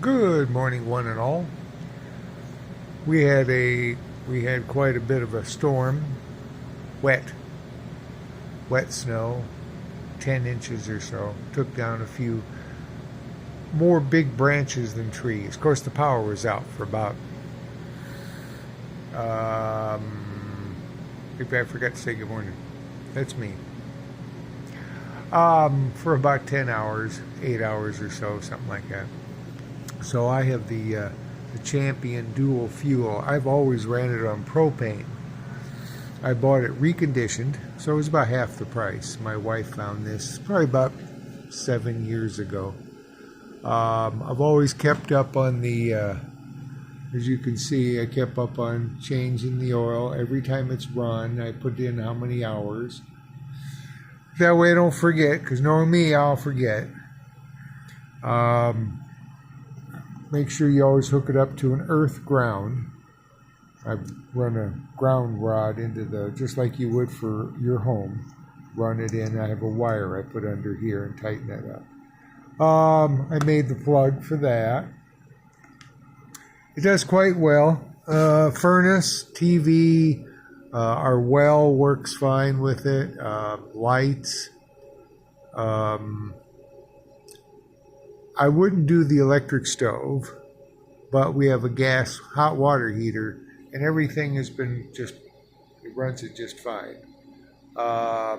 Good morning, one and all. We had quite a bit of a storm, wet, wet snow, 10 inches or so. Took down a few more big branches than trees. Of course, the power was out for about, if I forgot to say good morning, that's me. For about 10 hours, 8 hours or so, something like that. So I have the Champion Dual Fuel. I've always ran it on propane. I bought it reconditioned, so it was about half the price. My wife found this probably about 7 years ago. I've always kept up on the, as you can see, I kept up on changing the oil. Every time it's run, I put in how many hours. That way I don't forget, because knowing me, I'll forget. Make sure you always hook it up to an earth ground. I run a ground rod into just like you would for your home. Run it in. I have a wire I put under here and tighten it up. I made the plug for that. It does quite well. Furnace, TV, our well works fine with it. Lights. I wouldn't do the electric stove, but we have a gas hot water heater, and everything has been it runs it just fine. I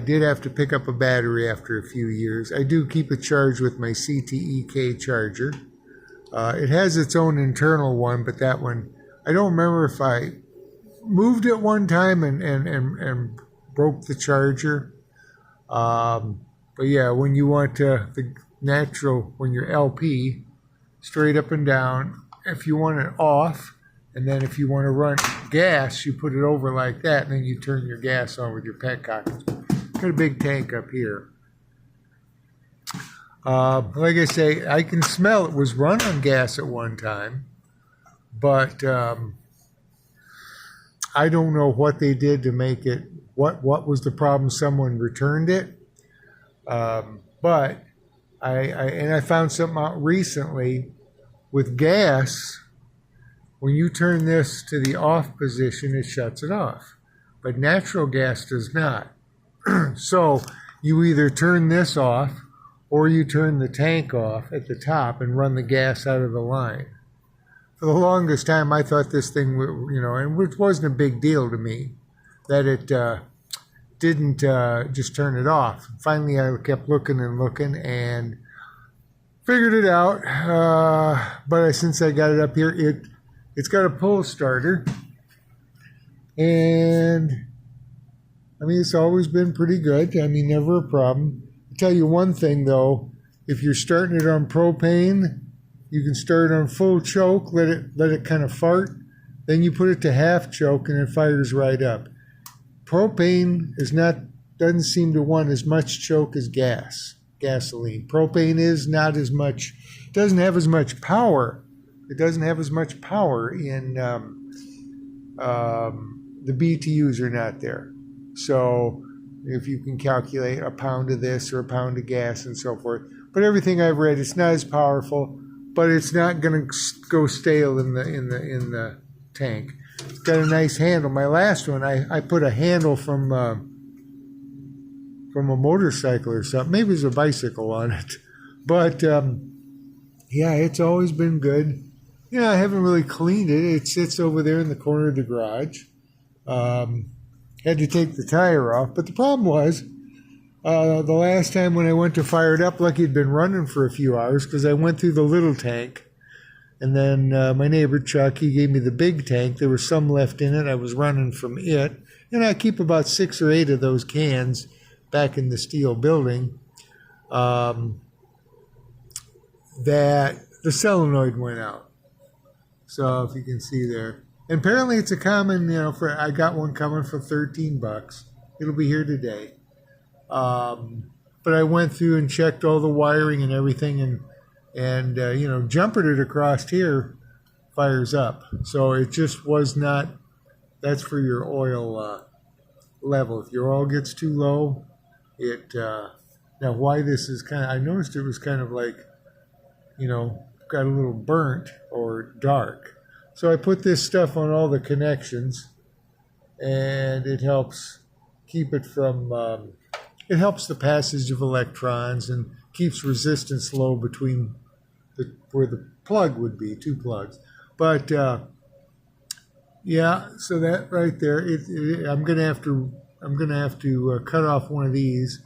did have to pick up a battery after a few years. I do keep it charged with my CTEK charger. It has its own internal one, but that one, I don't remember if I moved it one time and broke the charger. But yeah, when you want the natural, when you're LP, straight up and down, if you want it off, and then if you want to run gas, you put it over like that, and then you turn your gas on with your petcock. Got a big tank up here. Like I say, I can smell it was run on gas at one time, but I don't know what they did to make it, what was the problem, someone returned it. But I found something out recently with gas. When you turn this to the off position, it shuts it off. But natural gas does not. So you either turn this off or you turn the tank off at the top and run the gas out of the line. For the longest time, I thought this thing, and which wasn't a big deal to me, that it didn't just turn it off. Finally, I kept looking and figured it out. But since I got it up here, it's got a pull starter, and I mean it's always been pretty good. I mean, never a problem. I'll tell you one thing though: if you're starting it on propane, you can start it on full choke, let it kind of fart, then you put it to half choke, and it fires right up. Propane doesn't seem to want as much choke as gasoline. Propane is not as much, doesn't have as much power. It doesn't have as much power in the BTUs are not there. So if you can calculate a pound of this or a pound of gas and so forth, but everything I've read, it's not as powerful, but it's not going to go stale in the tank. It's got a nice handle. My last one, I put a handle from a motorcycle or something. Maybe it was a bicycle on it. But, yeah, it's always been good. I haven't really cleaned it. It sits over there in the corner of the garage. Had to take the tire off. But the problem was, the last time when I went to fire it up, lucky it'd been running for a few hours because I went through the little tank. And then my neighbor Chuck, he gave me the big tank. There was some left in it. I was running from it. And I keep about 6 or 8 of those cans back in the steel building. That the solenoid went out. So if you can see there. And apparently it's a common, I got one coming for $13. It'll be here today. But I went through and checked all the wiring and everything, and jumping it across here fires up. So it just was not, that's for your oil level. If your oil gets too low, now why this is kind of, I noticed it was kind of like got a little burnt or dark. So I put this stuff on all the connections, and it helps keep it from, it helps the passage of electrons and keeps resistance low between where the plug would be, two plugs. But yeah, so that right there, I'm gonna have to cut off one of these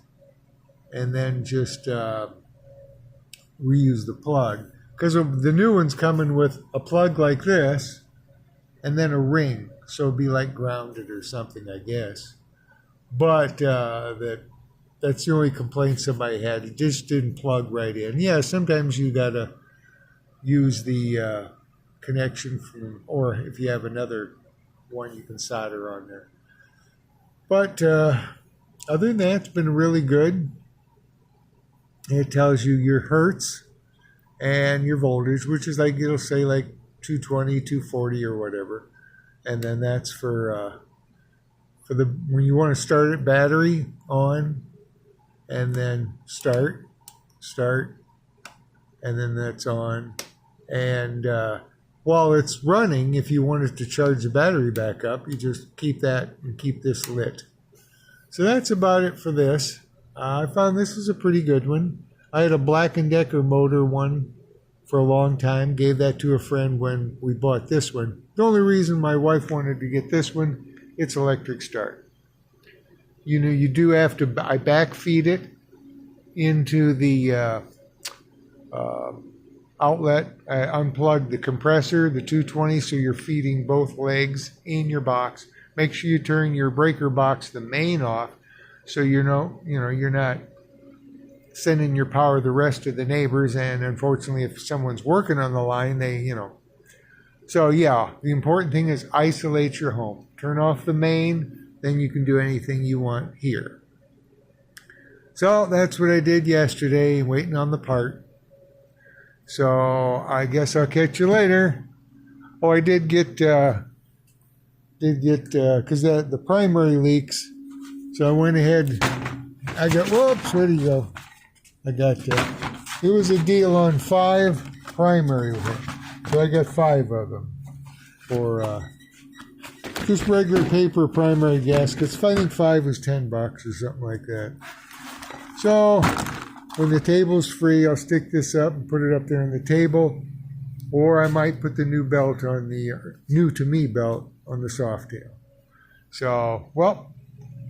and then just reuse the plug, because the new one's coming with a plug like this and then a ring, so it'd be like grounded or something, I guess. But that's the only complaint somebody had. It just didn't plug right in. Yeah, sometimes you gotta use the connection from, or if you have another one, you can solder on there. But other than that, it's been really good. It tells you your hertz and your voltage, which is like, it'll say like 220, 240 or whatever. And then that's for the, when you want to start it, battery on, and then start, and then that's on. And while it's running, if you wanted to charge the battery back up, you just keep that and keep this lit. So that's about it for this. I found this was a pretty good one. I had a Black & Decker motor one for a long time. Gave that to a friend when we bought this one. The only reason my wife wanted to get this one, it's electric start. You do have to, I backfeed it into the outlet. I unplug the compressor, the 220, so you're feeding both legs in your box. Make sure you turn your breaker box, the main, off, so you're not sending your power the rest of the neighbors. And unfortunately, if someone's working on the line, So yeah, the important thing is isolate your home. Turn off the main, then you can do anything you want here. So that's what I did yesterday, waiting on the part. So I guess I'll catch you later. Oh, I did get because the primary leaks. So I went ahead. Whoops, where do you go? I got it was a deal on 5 primary ones. So I got 5 of them for just regular paper primary gaskets. I think 5 was $10 or something like that. So when the table's free, I'll stick this up and put it up there on the table, or I might put the new belt on the new to me belt on the Softail. So, well,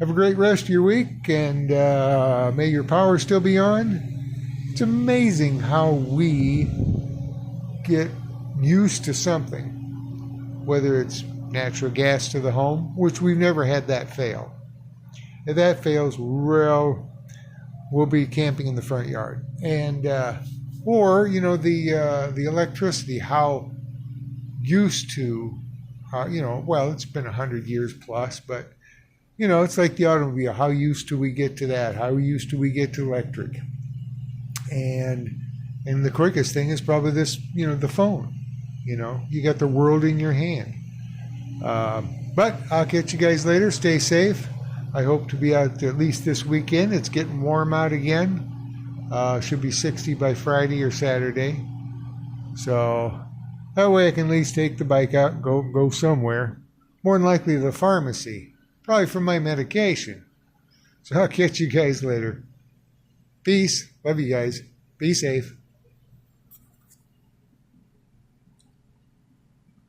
have a great rest of your week, and may your power still be on. It's amazing how we get used to something, whether it's natural gas to the home, which we've never had that fail. If that fails, we'll be camping in the front yard. And or the electricity, how used to well, it's been 100 years plus, but it's like the automobile. How used do we get to that? How used do we get to electric? And the quickest thing is probably this, the phone. You got the world in your hand. But I'll catch you guys later. Stay safe. I hope to be out at least this weekend. It's getting warm out again. Should be 60 by Friday or Saturday. So that way I can at least take the bike out and go somewhere. More than likely the pharmacy. Probably for my medication. So I'll catch you guys later. Peace. Love you guys. Be safe.